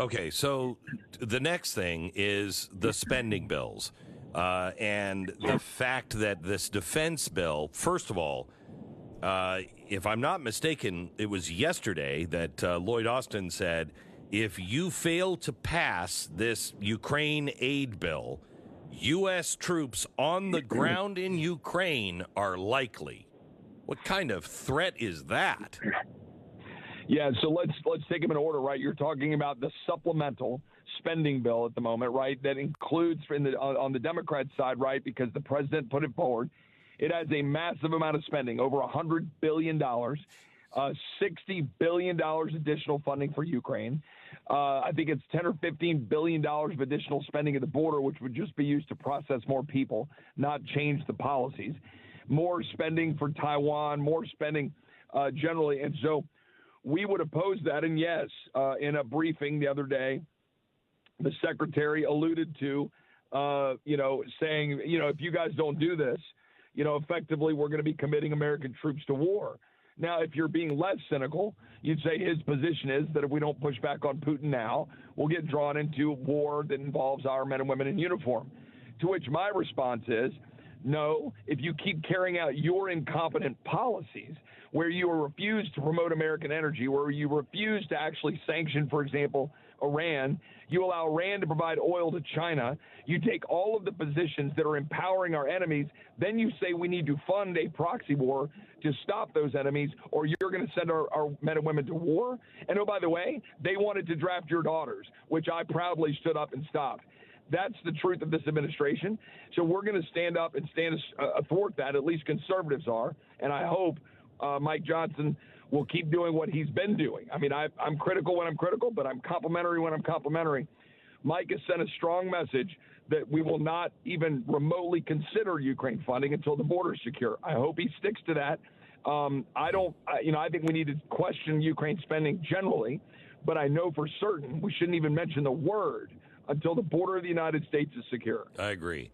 Okay, so the next thing is the spending bills. And the fact that this defense bill, first of all, if I'm not mistaken, it was yesterday that Lloyd Austin said, if you fail to pass this Ukraine aid bill, U.S. troops on the ground in Ukraine are likely. What kind of threat is that? Yeah, so let's take them in order, right? You're talking about the supplemental spending bill at the moment, right? That includes on the Democrat side, right? Because the president put it forward. It has a massive amount of spending, over $100 billion, $60 billion additional funding for Ukraine. I think it's 10 or $15 billion of additional spending at the border, which would just be used to process more people, not change the policies. More spending for Taiwan, more spending generally. And so we would oppose that. And yes, in a briefing the other day, the secretary alluded to, saying, if you guys don't do this, effectively we're going to be committing American troops to war. Now, if you're being less cynical, you'd say his position is that if we don't push back on Putin now, we'll get drawn into war that involves our men and women in uniform. To which my response is, no, if you keep carrying out your incompetent policies where you refuse to promote American energy, where you refuse to actually sanction, for example, Iran, you allow Iran to provide oil to China, you take all of the positions that are empowering our enemies, then you say we need to fund a proxy war to stop those enemies, or you're going to send our men and women to war. And oh, by the way, they wanted to draft your daughters, which I proudly stood up and stopped. That's the truth of this administration. So we're going to stand up and stand athwart that, at least conservatives are. And I hope Mike Johnson will keep doing what he's been doing. I mean, I'm critical when I'm critical, but I'm complimentary when I'm complimentary. Mike has sent a strong message that we will not even remotely consider Ukraine funding until the border is secure. I hope he sticks to that. I think we need to question Ukraine spending generally, but I know for certain we shouldn't even mention the word until the border of the United States is secure. I agree.